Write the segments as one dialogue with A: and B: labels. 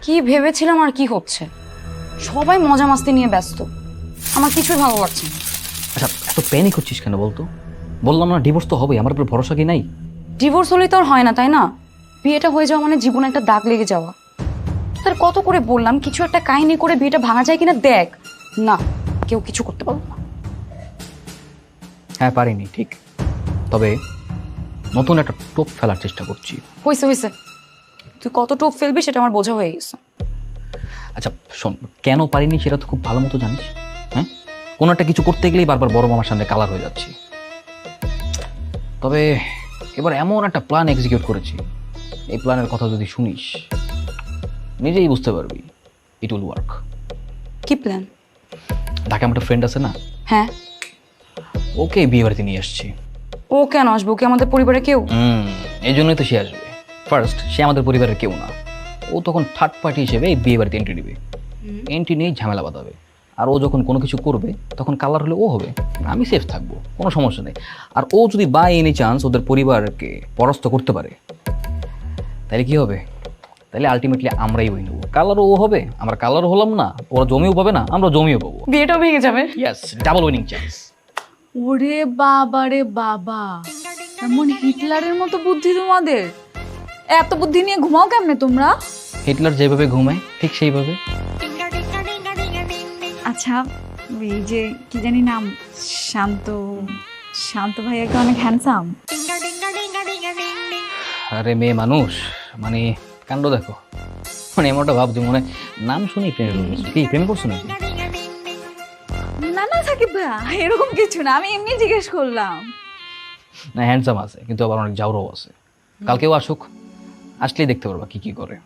A: কি ভেবেছিলাম আর কি হচ্ছে, সবাই মজা মাস্তি নিয়ে ব্যস্ত, আমার কিছুই ভালো লাগছে না।
B: আচ্ছা এত প্যানিক হচ্ছিস কেন বলতো? বললাম না ডিভোর্স তো হবে, আমার উপর ভরসা কি নাই?
A: ডিভোর্স হলেই তো আর হয় না, তাই না? বিয়েটা হয়ে যাওয়া মানে জীবনে একটা দাগ লেগে যাওয়া। তার কত করে বললাম কিছু একটা কাহিনী করে বিয়েটা ভাঙা যায় কিনা দেখ, না কেউ কিছু করতে পারলো না।
B: হ্যাঁ পারিনি ঠিক, তবে নতুন একটা টোপ ফেলার চেষ্টা করছি।
A: হয়েছে হয়েছে, তুই কত টোপ ফেলবি সেটা আমার বোঝা হয়ে গেছে।
B: আচ্ছা শোন, কেন পারিনি সেটা তো খুব ভালো মতো জানিস। হ্যাঁ, কোনো একটা কিছু করতে গেলেই বারবার বড় মামার সামনে কালার হয়ে যাচ্ছি। তবে এবার এমন একটা প্ল্যান এক্সিকিউট করেছি, এই প্ল্যানের কথা যদি শুনিস নিজেই বুঝতে পারবি ইট উইল ওয়ার্ক।
A: কি প্ল্যান?
B: ঢাকা আমার ফ্রেন্ড আছে না,
A: হ্যাঁ।
B: ওকে বিয়ে বাড়িতে নিয়ে আসছি।
A: ও কেন আসবো? কি আমাদের পরিবারে কেউ?
B: এই জন্যই তো সে আসবে। ফার্স্ট, সে আমাদের পরিবারের কেউ না, ও তখন থার্ড পার্টি হিসেবে এই বিয়ে বাড়িতে এন্ট্রি নেবে, এন্ট্রি নিয়েই ঝামেলা বাঁধাবে। আর ও যখন কোনো কিছু করবে তখন কালার হলে ও হবে, আমি সেফ থাকবো, কোনো সমস্যা নেই। আর ও যদি বাই এনি চান্স ওদের পরিবারকে পরাস্ত করতে পারে তাহলে কি হবে? তাহলে আলটিমেটলি আমরাই উইন হবো। কালারও ও হবে, আমরা কালারও হলাম না, ওরা জমিও পাবে না, আমরা জমিও পাবো।
A: বিয়েটাও ভেঙে যাবে।
B: Yes, double winning chance.
C: ওরে বাবা রে বাবা, এমন হিটলারের মতো বুদ্ধি তোমাদের! এত বুদ্ধি নিয়ে ঘুমাও কেমনে তোমরা?
B: হিটলার যেভাবে ঘুমায় ঠিক সেইভাবে।
C: আচ্ছা, এই যে কি জানি নাম, শান্ত, শান্ত ভাইয়াকে অনেক হ্যান্ডসাম।
B: আরে মেয়ে মানুষ, মানে কাণ্ড দেখো, মানে এমনটা ভাবছি মনে হয় নাম শুনেই প্রেমে পড়েছি। কি প্রেমে পড়ছো নাকি?
C: না না সাকিব ভাইয়া, এরকম কিছু না, আমি এমনি জিজ্ঞেস করলাম।
B: না হ্যান্ডসাম আছে, কিন্তু আবার অনেক জাউরাও আছে। কালকেও আসুক, আসলেই দেখতে পারবা কি কি করে।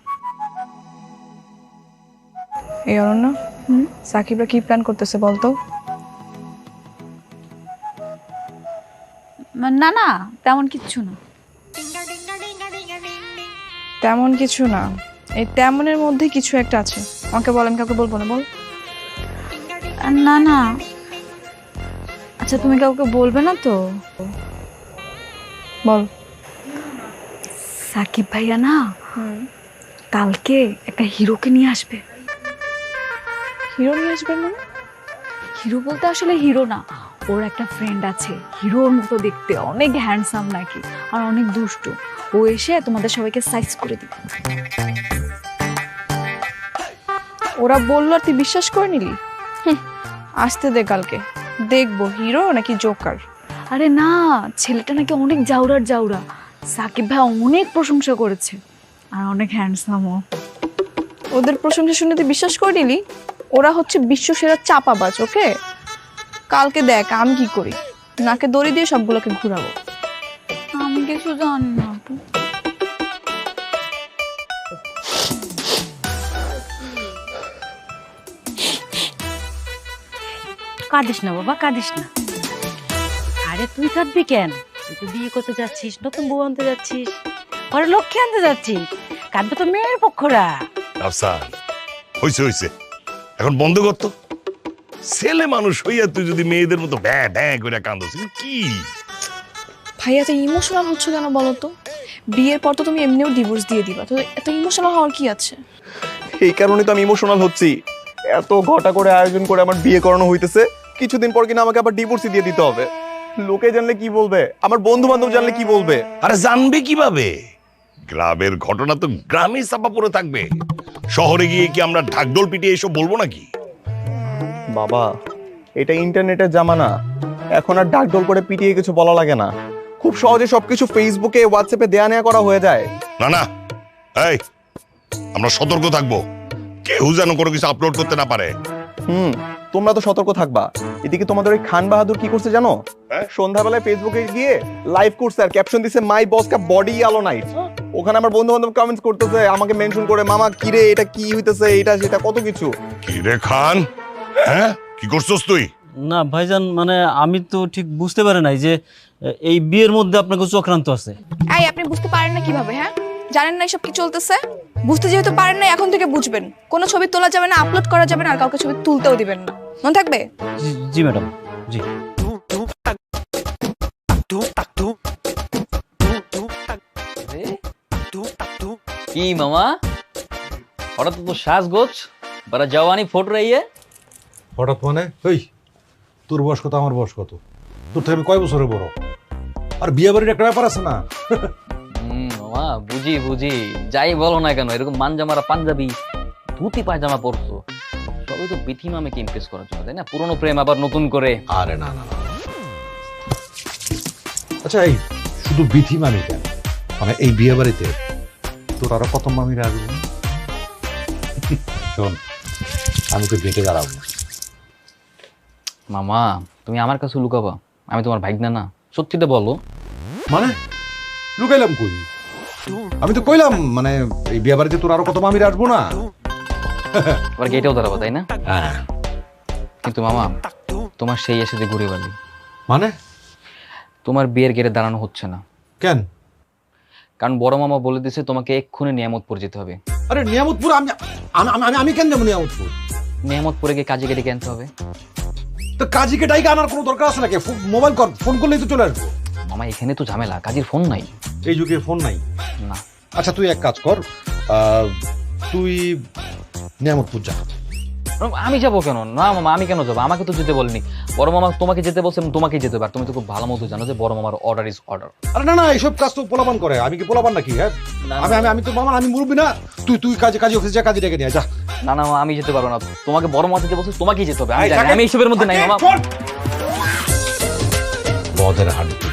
D: এই অনন্যা, সাকিবরা কি প্ল্যান করতেছে বলতো?
C: না না, তেমন কিচ্ছু না।
D: তেমন কিছু না, এই তেমনের মধ্যে কিছু একটা আছে। আমাকে বল, আমি কাউকে বলবো না, বল।
C: না না, আচ্ছা তুমি কাউকে বলবে না তো?
D: বল।
C: সাকিব ভাইয়া না কালকে একটা হিরোকে নিয়ে আসবে।
D: হিরো নিয়ে আসবেন মানে?
C: হিরো বলতে আসলে হিরো না, ওর একটা ফ্রেন্ড আছে হিরোর মতো দেখতে, অনেক হ্যান্ডসাম নাকি, আর অনেক দুষ্টু। ও এসে তোমাদের সবাইকে সাইজ করে দিবে।
D: ওরা বললো আর তুই বিশ্বাস করে নিলি? আসতে দে কালকে, দেখবো হিরো নাকি জোকার।
C: আরে না, ছেলেটা নাকি অনেক জাউরার জাউরা, সাকিব ভাই অনেক প্রশংসা করেছে, আর অনেক হ্যান্ডসামও।
D: ওদের প্রশংসা শুনে তুই বিশ্বাস করে নিলি? ওরা হচ্ছে বিশ্ব সেরা চাপাবাজ। ওকে, কালকে দেখ আমি কি করি, নাকে দড়ি দিয়ে সবগুলোকে ঘুরাবো।
C: আমি কিছু জানি না আপু।
E: কাঁদিস না বাবা, কাঁদিস না। আরে তুই কাঁদবি কেন? তুই তো বিয়ে করতে যাচ্ছিস, নতুন বউ আনতে যাচ্ছিস, ঘরে লক্ষ্মী আনতে যাচ্ছিস, কাঁদবে তো মেয়ের পক্ষরা।
F: আফসার, হইছে হইছে, এখন বন্ধ করতো। ছেলে মানুষ হইয়া তুই যদি মেয়েদের মতো ব্যাঁ ব্যাঁ করে কান্দছিস কি?
D: ভাইয়া তো ইমোশনাল হচ্ছে কেন বলো তো? বিয়ের পর তো তুমি এমনিও ডিভোর্স দিয়ে দিবা, তো এত ইমোশনাল হওয়ার কি আছে?
G: এই কারণে তো আমি ইমোশনাল হচ্ছি। এত ঘটা করে আয়োজন করে আমার বিয়ে করানো হইতেছে, কিছুদিন পর কিনা আমাকে আবার ডিভোর্সই দিয়ে দিতে হবে। লোকে জানলে কি বলবে, আমার বন্ধু বান্ধব জানলে কি বলবে?
F: আরে জানবে কিভাবে? গ্রামের ঘটনা তো গ্রামে চাপা পড়ে থাকবে। শহরে গিয়ে কি আমরা ঢাকঢোল পিটিয়ে এসব বলবো নাকি?
G: বাবা, এটা ইন্টারনেটের জামানা, এখন আর ডাকডোল করে পিটিয়ে কিছু বলা লাগে না। খুব সহজে সবকিছু ফেসবুকে হোয়াটসঅ্যাপে দেয়া নেয়া করা হয়ে যায়।
F: না না, এই আমরা সতর্ক থাকবো, কেউ যেন কোনো কিছু আপলোড করতে না পারে।
G: তোমরা তো সতর্ক থাকবা। এদিকে তোমাদের ওই খান বাহাদুর কি করছে জানো? সন্ধ্যাবেলায় ফেসবুকে গিয়ে লাইভ করছে আর ক্যাপশন দিছে মাই বস কা বডি আলো নাইট। ওখানে আমার বন্ধু বান্ধব কমেন্টস করতেছে, আমাকে মেনশন করে, মামা কিরে এটা কি হইতেছে, এটা সেটা কত কিছু।
F: কিরে খান, হ্যাঁ কি করছস তুই?
H: না ভাইজান, মানে আমি তো ঠিক বুঝতে পারি নাই যে এই বিয়ের মধ্যে আপনাকে চক্রান্ত আছে।
D: এই আপনি বুঝতে পারেন না কিভাবে? হ্যাঁ, জানেন না এসব কি চলতেছে? বুঝতে যেহেতু পারেন না, এখন থেকে বুঝবেন। কোনো ছবি তোলা যাবে না, আপলোড করা যাবে না, আর কাউকে ছবি তুলতেও দিবেন না, মনে থাকবে?
H: জি ম্যাডাম, জি।
B: কি মামা, হঠাৎ তো সাজগোজ বারা জওয়ানি ফোট রही है
I: হঠাৎ মানে ওই তোর বয়স কত আমার বয়স কত তোর থেকে আমি কয় বছরের বড় আর বিয়ে বাড়ির একটা ব্যাপার আছে না
B: মামা বুঝি বুঝি যাই বলো না কেন এরকম মানজামারা পাঞ্জাবি ধুতি পায়জামা পরতো সবই তো বিথি মামাকে ইমপ্রেস করার জন্য তাই না পুরনো প্রেম আবার নতুন করে
I: আরে না না না আচ্ছা এই শুধু বিথি মামি কেন মানে এই বিয়ে বাড়িতে তোর আরো কত মামিরা আসবে শোন আমি তো গেটে দাঁড়াবো
B: মামা তুমি আমার কাছে লুকাবা আমি তোমার ভাইগনা না সত্যিটা বলো
I: মানে লুকাইলাম কই আমি তো কইলাম মানে এই বিয়ে বাড়িতে তোর আরো কত মামিরা আসবো না
B: আবার গেটেও দাঁড়াবো তাই না
I: হ্যাঁ
B: কিন্তু মামা তোমার সেই এসে যে ঘুরে বালি
I: মানে
B: তোমার বিয়ের গেটে দাঁড়ানো হচ্ছে না
I: কেন
B: কারণ বড় মামা বলে দিয়েছে তোমাকে এক্ষুনি নিয়ামতপুর যেতে হবে
I: আরে নিয়ামতপুর আমি আমি আমি কেন যাবো নিয়ামতপুর
B: নিয়ামতপুরে গিয়ে কাজে গেটে আনতে হবে
I: তো কাজীকে ডাইকে আনার কোনো দরকার আছে নাকি মোবাইল কর ফোন করলেই তো চলে আসবো
B: মামা এখানে তো ঝামেলা কাজের ফোন নাই
I: এই যুগে ফোন নাই
B: না
I: আচ্ছা তুই এক কাজ কর তুই নিয়ামতপুর যা
B: আমি যাবো কেন না মামা আমি কেন যাবো আমাকে তো যেতে বলেনি বড় মামা তোমাকে যেতে বলছে তোমাকেই যেতে পার তুমি তো খুব ভালো মতো জানো যে বড় মামার অর্ডার ইজ অর্ডার
I: আরে না না এইসব কাজ তো পোলাপান করে আমি কি পোলাপান নাকি হ্যাঁ আমি তো মামা আমি মুরব্বি না তুই কাজে অফিসে যা কাজে ডেকে নিয়ে যা
B: না না মামা, আমি যেতে পারবো না তোমাকে বড় মামা যেতে বলছে তোমাকেই যেতে হবে আমি জানি, আমি এইসবের মধ্যে নাই মামা
I: বদের হাড্ডি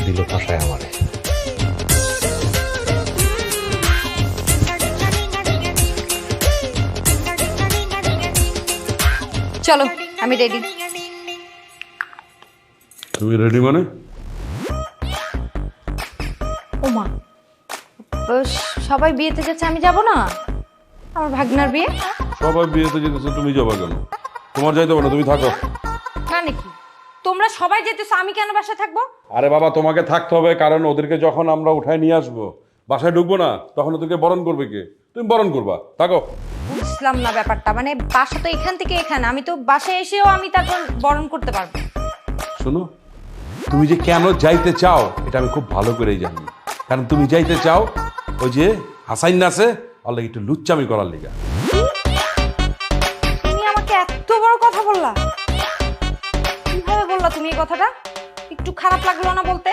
I: দিল ফাঁসায় আমারে
A: চলো আমি রেডি।
F: তুমি রেডি মানে
A: ওমা সবাই বিয়েতে যাচ্ছে আমি যাব না? আমার ভাগনার বিয়ে।
J: সবাই বিয়েতে যেতেছে তুমি যাবা কেন? তোমার যাইতে হবে না, তুমি থাকো।
A: না নাকি তোমরা সবাই যেতেছো আমি কেন বাসায় থাকবো?
J: আরে বাবা তোমাকে থাকতে হবে, কারণ ওদেরকে যখন আমরা উঠায় নিয়ে আসবো বাসায় ঢুকবো না তখন ওদেরকে বরণ করবে কে? তুমি বরণ করবা, থাকো।
A: বুঝলাম না ব্যাপারটা, মানে বাসা তো এখান থেকে এখানে, আমি তো বাসায় এসেও আমি তারপর বরণ করতে পারবো।
J: শোনো, তুমি যে কেন যাইতে চাও এটা আমি খুব ভালো করেই জানি। কারণ তুমি যাইতে চাও ওই যে হাসাইন নাছে আল্লাহ একটু লুচ্চামি করার লিগা।
A: তুমি আমাকে এত বড় কথা বললা? কিভাবে বললা তুমি এই কথাটা? একটু খারাপ লাগলো না বলতে?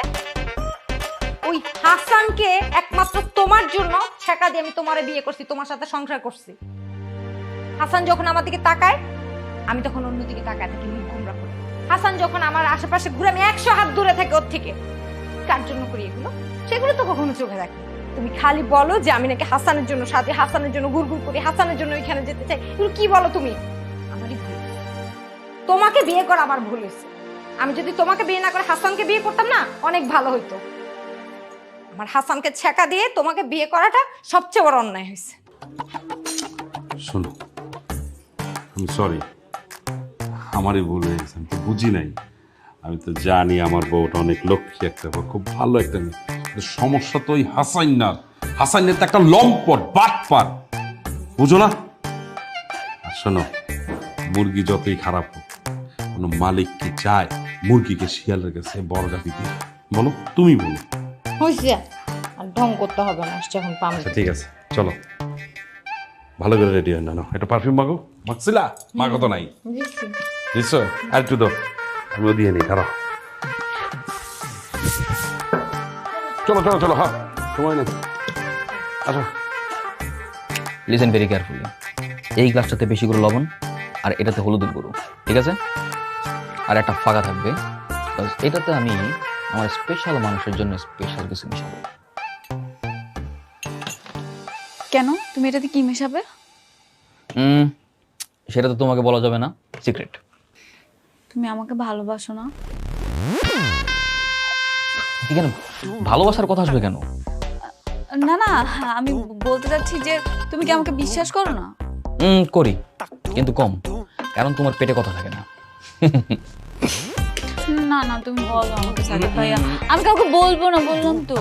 A: ওই হাসানকে একমাত্র তোমার জন্য ছেকা দিয়ে আমি তোমারে বিয়ে করছি, তোমার সাথে সংসার করছি। হাসান যখন আমার দিকে তাকায় আমি তখন অন্যদিকে তাকায় থাকি মুখ গোমরা করে। হাসান যখন আমার আশেপাশে ঘুরে আমি 100 হাত দূরে থাকি ওর থেকে। কার জন্য করি এগুলো? সেগুলো তো কখনো চোখে দেখি। তুমি খালি বলো যে আমি নাকি হাসানের জন্য সাথে হাসানের জন্য গুড়গুড় করি, হাসানের জন্য ওইখানে যেতে চাই। এগুলো কি বলো তুমি? আমারই ভুল। তোমাকে বিয়ে করা আমার ভুল হয়েছে। আমি যদি তোমাকে বিয়ে না করে হাসানকে বিয়ে করতাম না অনেক ভালো হইতো। আমার হাসানকে ছেকা দিয়ে তোমাকে বিয়ে করাটা সবচেয়ে বড় অন্যায় হয়েছে।
J: শোনো, আমি সরি, আমারই ভুল হয়ে গেছে, আমি তো বুঝি নাই। আমি তো জানি আমার বউটা অনেক লক্ষ্মী একটা বউ, খুব ভালো একটা মেয়ে। সমস্যা তো ওই হাসাইনার। হাসাইনের তো একটা লম্পট বাটপার, বুঝো না? আর শোনো, মুরগি যতই খারাপ হোক কোনো মালিক কি চায় মুরগিকে শিয়ালের কাছে বর্গা দিতে? বলো, তুমি বলো।
A: হইছে আর ঢং করতে হবে না, যখন পাম।
J: আচ্ছা ঠিক আছে, চলো ভালো করে রেডি হয় না। এটা পারফিউম মাগো, মাগছিলা? মাগো তো নাই, দিছো? আর একটু দাও, আমিও দিয়ে নিই, দাঁড়াও। চলো চলো চলো, হ্যাঁ সময় নেই, আচ্ছা।
B: লিসেন ভেরি কেয়ারফুলি, এই গ্লাসটাতে বেশি করে লবণ আর এটাতে হলুদের গুঁড়ো, ঠিক আছে? আর একটা ফাঁকা থাকবে, এটাতে আমি আমার স্পেশাল মানুষের জন্য স্পেশাল কিছু মিশাবো।
C: কেন তুমি এটাতে কি মেশাবে?
B: সেটা তো তোমাকে বলা যাবে না, সিক্রেট।
C: তুমি আমাকে ভালোবাসো না?
B: কি কেন ভালোবাসার কথা আসবে কেন?
C: না না, আমি বলতে চাচ্ছি যে তুমি কি আমাকে বিশ্বাস করো না?
B: করি, কিন্তু কম, কারণ তোমার পেটে কথা থাকে না।
C: না না, তুমি বলো আমাকে সাকিব ভাইয়া, আমি কাউকে বলবো না, বললাম তো।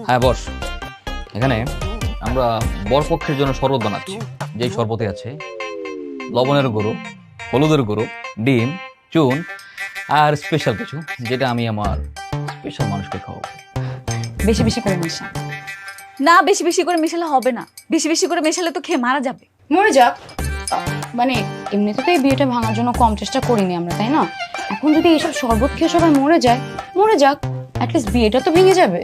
B: হ্যাঁ বস, এখানে আমরা বরপক্ষের জন্য শরবত বানাচ্ছি। যেই শরবতে আছে লবণের গুঁড়ো, হলুদের গুঁড়ো, ডিম, চুন আর স্পেশাল কিছু, যেটা আমি আমার স্পেশাল মানুষকে খাওয়াবো।
A: বেশি বেশি করে মেশা।
C: না, বেশি বেশি করে মেশালে হবে না, বেশি বেশি করে মেশালে তো খেয়ে মারা যাবে।
A: মরে যাক, মানে এমনিতে তো এই বিয়েটা ভাঙার জন্য কম চেষ্টা করিনি আমরা, তাই না? এখন যদি এইসব শরবত খেয়ে সবাই মরে যায়, মরে যাক, অ্যাটলিস্ট বিয়েটা তো ভেঙে যাবে।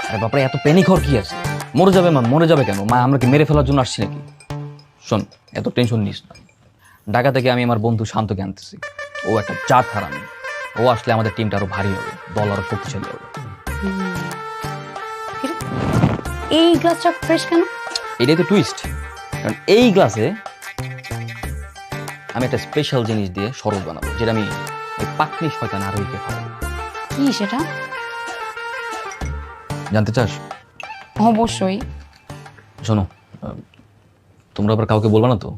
B: আরে বাপরে, এত প্যানিক হওয়ার কি আছে? মরে যাবে মা, মরে যাবে কেন? মা আমরা কি মেরে ফেলার জন্য আসছি নাকি? শোন, এত টেনশন নিস না। ঢাকা থেকে আমি আমার বন্ধু শান্তকে আনতেছি। ও একটা জাত হারামি। ও আসলে আমাদের টিমটা আরো ভারী হবে, দল আরো শক্তিশালী হবে।
A: এই গ্লাসটা ফ্রেশ কেন?
B: এটাই তো টুইস্ট। কারণ এই গ্লাসে আমি একটা স্পেশাল জিনিস দিয়ে শরবত বানাবো, যেটা আমি ওই পাকনি শয়তান আরোহীকে খাওয়াবো।
A: কি সেটা?
B: জানতে চাস?
A: অবশ্যই।
B: শোনো, তোমরা আবার কাউকে বলবা না তো?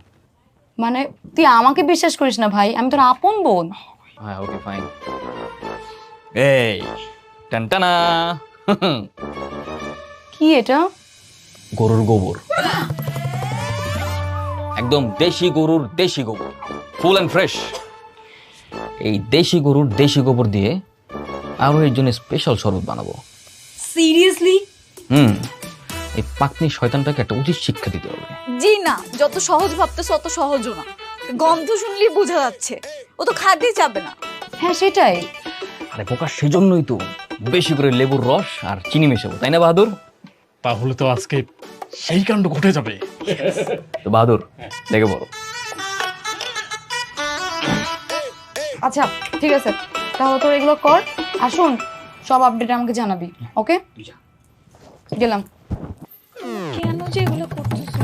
A: মানে তুই আমাকে বিশ্বাস করিস না ভাই, আমি তোর আপন বোন।
B: হ্যাঁ, ওকে ফাইন। এই টানটানা,
A: কি এটা?
B: গরুর গোবর, একদম দেশি গরুর দেশি গোবর, ফুল অ্যান্ড ফ্রেশ। এই দেশি গরুর দেশি গোবর দিয়ে আরো এর জন্য স্পেশাল শরবত বানাবো।
C: সিরিয়াসলি?
B: এই পাকনি শয়তানটাকে একটা উচিত শিক্ষা দিতে হবে।
C: জি না, যত সহজ ভাবতেছো অত সহজও না। গন্ধ শুনলেই বোঝা যাচ্ছে ও তো খাদ্যই যাবে না।
A: হ্যাঁ সেটাই।
B: আরে বোকা, সেজন্যই তো বেশি করে লেবুর রস আর চিনি মেশাবো, তাই না বাহাদুর?
K: তাহলে তো আজকে সেই কাণ্ড ঘটে যাবে।
B: তো বাহাদুর, লেগে পড়ো।
A: আচ্ছা ঠিক আছে, তাহলে তোর এগুলো কর, আর শোন, সব আপডেট আমাকে জানাবি, ওকে? গেলাম।
C: কেন যে এগুলো করতেছো?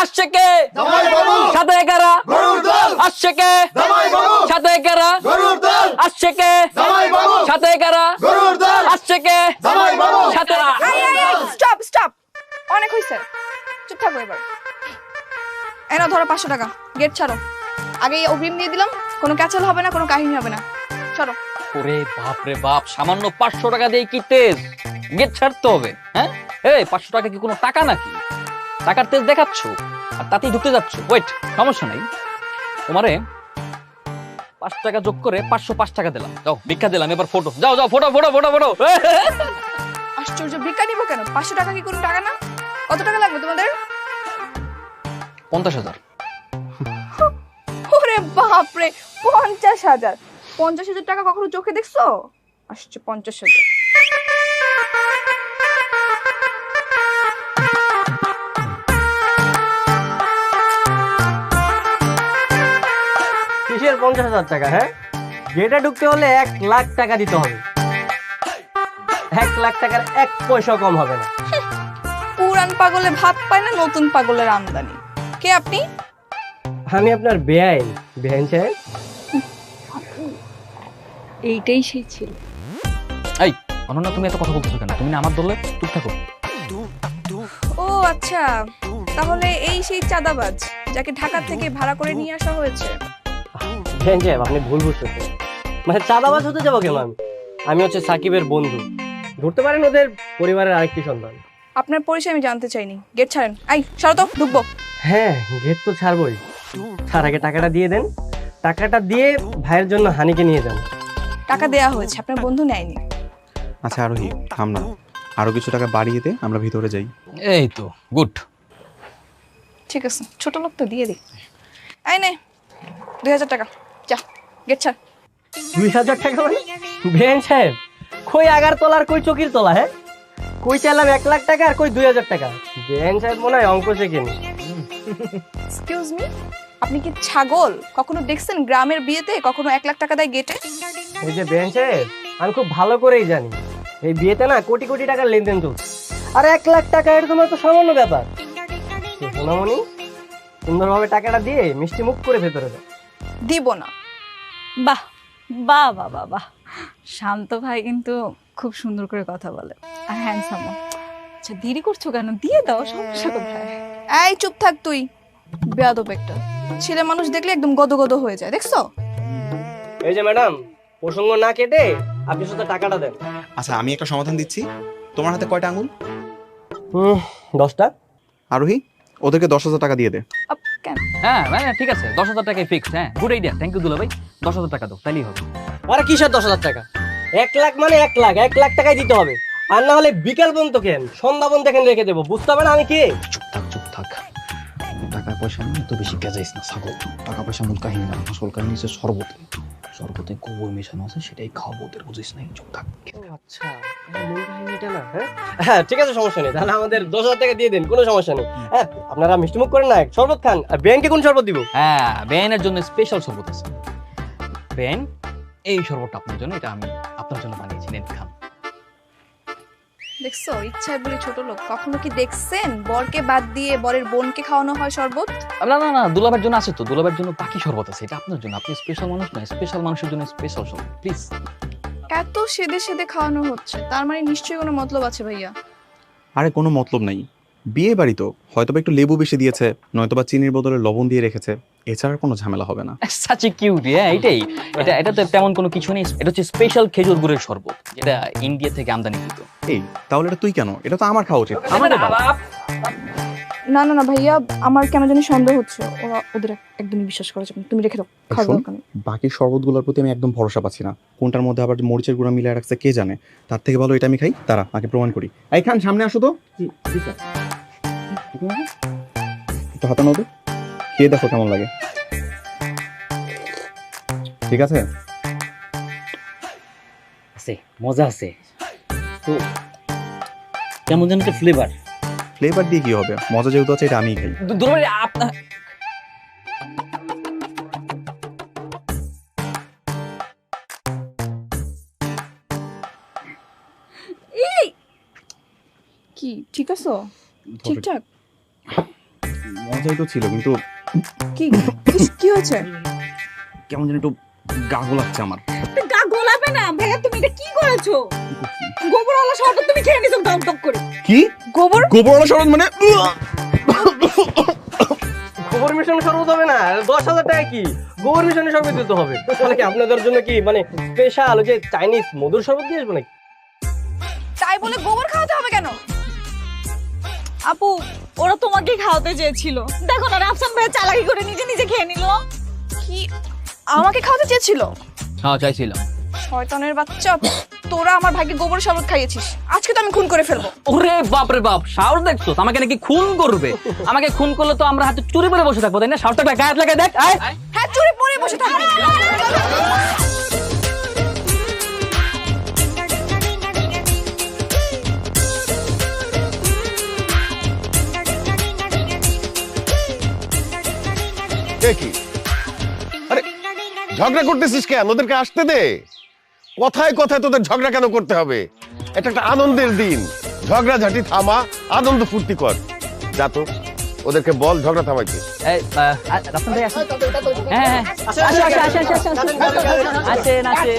B: আসছে কে? সাথে কারা? আসছে কে? সাথে কারা? আসছে কে? সাথে কারা? আসছে কে? সাথে।
D: স্টপ স্টপ, অনেক হয়েছে, চুপ থাকো এবার। এনা ধরো 500 টাকা, গেট ছাড়ো। আগে অগ্রিম দিয়ে দিলাম, কোনো ক্যাচাল হবে না, কোনো কাহিনী হবে না, ছাড়ো।
B: ওরে বাপ রে বাপ, সামান্য 500 টাকা দিয়ে কি তেজ? গেট ছাড়তে হবে? হ্যাঁ, এই 500 টাকা কি কোনো টাকা নাকি? টাকার তেজ দেখাচ্ছ আর তাতেই ঢুকতে যাচ্ছ। ওয়েট, সমস্যা নাই, তোমারে 5 টাকা যোগ করে 505 টাকা দিলাম। যাও, ভিক্ষা দিলাম, এবার ফটো। যাও যাও, ফটো ফটো ফটো ফটো।
D: আশ্চর্য, ভিক্ষা নিবো কেন? 500 টাকা কি কোনো টাকা না? কত টাকা লাগবে তোমাদের?
B: 50,000।
D: ওরে বাপরে, 50,000! 50,000 টাকা কখনো চোখে দেখছো? আসছে 50,000।
L: কিসের 50,000 টাকা? হ্যাঁ, গেটে ঢুকতে হলে 1 লাখ টাকা দিতে হবে। 1 লাখ টাকার 1 পয়সা কম হবে না।
D: পুরান পাগলে ভাত পায় না, নতুন পাগলের আমদানি। কে আপনি?
L: আমি আপনার বেআইন সাহেব।
C: এইটাই সেই ছিল।
B: এই অনন্যা, তুমি এত কথা বলতেছো কেন? তুমি না আমার দলে, চুপ থাকো।
D: ও আচ্ছা, তাহলে এই সেই চাঁদাবাজ যাকে ঢাকা থেকে ভাড়া করে নিয়ে আসা হয়েছে।
L: বেআইন সাহেব, আপনি ভুল বুঝতেছেন। মানে চাঁদাবাজ হতে যাবো কেন? আমি হচ্ছে সাকিবের বন্ধু। ধরতে পারেন ওদের পরিবারের আরেকটি সন্তান।
D: আপনার পরিচয় আমি জানতে চাইনি, গেট ছাড়েন। আই সরো তো, ঢুকবো।
L: হ্যাঁ, গেট তো ছাড়বই। তার আগে টাকাটা দিয়ে দেন। টাকাটা দিয়ে ভাইয়ের জন্য হানিকে নিয়ে যান।
D: টাকা দেয়া হয়েছে, আপনার বন্ধু নেয়নি।
G: আচ্ছা আরোহী, থাম না, আরো কিছু টাকা বাড়িয়ে দে, আমরা ভিতরে যাই।
B: এই তো গুড।
D: ঠিক আছে, ছোট লোক তো দিয়ে দিই। আই নে 2000 টাকা, যা গেট ছাড়।
L: 2000 টাকা? মানে বেআইন সাহেব, কই আগার তোলার কই চকির তোলা? হ্যাঁ, কই চাইলাম 1 লাখ টাকা আর কই 2000 টাকা। বেআইন সাহেব মনে হয় অঙ্ক শেখেনি।
D: এক্সকিউজ মি, আপনি কি ছাগল? কখনো দেখছেন গ্রামের বিয়েতে কখনো 1 লাখ টাকা দেয় গেটে?
L: এই যে বেআইন সাহেব, আমি খুব ভালো করেই জানি এই বিয়েতে না কোটি কোটি টাকার লেনদেন চলছে। আর 1 লাখ টাকা এর তোমার তো সামান্য ব্যাপার। সোনামণি, সুন্দরভাবে টাকাটা দিয়ে মিষ্টি মুখ করে ভেতরে যাও।
D: দিব না।
C: বাহ বাহ বাহ বাহ বাহ, শান্ত ভাই কিন্তু খুব সুন্দর করে কথা বলে আর হ্যান্ডসাম। আচ্ছা দেরি করছো কেন? দিয়ে দাও, সমস্যা কোথায়?
D: এই চুপ থাক তুই, বেয়াদব একটা। ছেলে মানুষ দেখলে একদম গদগদ হয়ে যায়, দেখছো?
L: এই যে ম্যাডাম, প্রসঙ্গ না কেটে আপনি শুধু টাকাটা দেন।
G: আচ্ছা আমি একটা সমাধান দিচ্ছি, তোমার হাতে কয়টা আঙুল?
L: 10টা।
G: আরোহী, ওদেরকে 10,000 টাকা দিয়ে দে।
B: হ্যাঁ মানে ঠিক আছে, 10,000 টাকায় ফিক্সড। হ্যাঁ, গুড আইডিয়া, থ্যাংক ইউ দুলা ভাই। 10,000 টাকা দাও, তাইলেই হবে।
L: আরে কিসের 10,000 টাকা? 1 লাখ মানে 1 লাখ, 1 লাখ টাকাই দিতে হবে। আর না হলে বিকাল পর্যন্ত কেন, সন্ধ্যা পর্যন্ত কেন রেখে দেবো, বুঝতে হবে না আমি কে?
B: চুপ থাক। টাকা পয়সা নিয়ে তো বেশি গেজাইস না ছাগল। টাকা পয়সা মূল কাহিনী না, আসল কাহিনী হচ্ছে শরবতে গোবর মেশানো আছে, সেটাই খাওয়াবো ওদের, বুঝিস নাই? চুপ থাক।
L: আচ্ছা, মূল কাহিনীটা না। হ্যাঁ ঠিক আছে, সমস্যা নেই, তাহলে আমাদের 10,000 টাকা দিয়ে দিন, কোনো সমস্যা নেই। হ্যাঁ, আপনারা মিষ্টিমুখ করেন না, শরবত খান। আর বেনকে কোন শরবত দিব?
B: হ্যাঁ, বেনের জন্য স্পেশাল শরবত আছে। বেন, এই শরবতটা আপনার জন্য, এটা আমি আপনার জন্য বানিয়েছি, নেন খান।
D: দেখছো, ইচ্ছায় বলি ছোট লোক। কখনো কি দেখছেন বরকে বাদ দিয়ে বরের বোনকে খাওয়ানো হয় শরবত?
B: না, দুলাভাইয়ের জন্য আছে তো, দুলাভাইয়ের জন্য বাকি শরবত আছে, এটা আপনার জন্য। আপনি স্পেশাল মানুষ না, স্পেশাল মানুষের জন্য স্পেশাল শরবত, প্লিজ।
D: এত সেদে সেদে খাওয়ানো হচ্ছে, তার মানে নিশ্চয়ই কোনো মতলব আছে ভাইয়া।
G: আরে কোনো মতলব নাই, বিয়ে বাড়ি তো, হয়তোবা একটু লেবু বেশি দিয়েছে, নয়তোবা চিনির বদলে লবণ দিয়ে রেখেছে, এছাড়া কোনো ঝামেলা হবে না।
B: Such a cute. হ্যাঁ এটাই, এটা তো তেমন কোনো কিছু নেই। এটা হচ্ছে স্পেশাল খেজুর গুড়ের শরবত, যেটা ইন্ডিয়া থেকে আমদানিকৃত।
G: এই তাহলে এটা তুই কেন? এটা তো আমার খাওয়া উচিত।
D: না না না ভাইয়া, আমার কেন জানি সন্দেহ হচ্ছে, ওরা ওদের একদমই বিশ্বাস করা যাবে না। তুমি রেখে দাও, খাওয়া
G: শোন,
D: দরকার নেই।
G: বাকি শরবতগুলোর প্রতি আমি একদম ভরসা পাচ্ছি না, কোনটার মধ্যে আবার মরিচের গুঁড়া মিলিয়ে রাখছে কে জানে। তার থেকে ভালো এটা আমি খাই, তারা আগে প্রমাণ করি। এই খান, সামনে আসো তো। একটু হাতে নাও তো, খেয়ে দেখো কেমন লাগে। ঠিক আছে?
H: আছে, মজা আছে তো। কেমন যেন একটা ফ্লেভার
G: দিয়ে কি হবে? মজা যেহেতু আছে, এটা আমিই খাই।
B: দুলাভাই আপনার
D: কি ঠিক আছো? ঠিকঠাক?
G: মজাই তো ছিল, কিন্তু
D: কি কি হয়েছে?
G: কেমন যেন একটু গা গোলাচ্ছে আমার।
C: গা গোলাবে না ভাইয়া, তুমি এটা কি করেছো? গোবরওয়ালা শরবত তুমি খেয়ে নিছো দম দম করে।
G: কি গোবরওয়ালা শরবত মানে?
L: গোবর মিশানো শরবত হবে না? 10,000 টাকা কি গোবর মিশানো শরবত দিতে হবে? তাহলে কি আপনাদের জন্য কি মানে স্পেশাল যে চাইনিজ মধুর শরবত দিয়ে আসবো নাকি?
D: তাই বলে গোবর খাওয়াতে হবে কেন?
C: আপু, ওরা তোমাকে খাওয়াতে চেয়েছিল, দেখো না রাফসান ভাই চালাকি করে নিজে নিজে খেয়ে নিল।
D: কি আমাকে খাওয়াতে চেয়েছিল?
B: হ্যাঁ চাইছিলাম।
D: শয়তানের বাচ্চা, তোরা আমার ভাইকে গোবর শরবত খাইয়েছিস, আজকে তো আমি খুন করে ফেলবো।
B: ওরে বাপ রে বাপ, সাহস দেখছো? আমাকে নাকি খুন করবে? আমাকে খুন করলে তো আমরা হাতে চুরি করে বসে থাকবো, তাই না? সাহসটা গায়ে লাগায় দেখ।
D: হ্যাঁ, চুরি পরে বসে থাকবো।
F: কি আরে ঝগড়া করতেছিস কেন? ওদেরকে আসতে দে। কথায় কথায় তোদের ঝগড়া কেন করতে হবে? এটা একটা আনন্দের দিন, ঝগড়া ঝাঁটি থামা, আনন্দ ফুর্তি কর। যা তো, ওদেরকে বল ঝগড়া থামাইতে।
B: রাফসান ভাই আসেন। হ্যাঁ আসেন।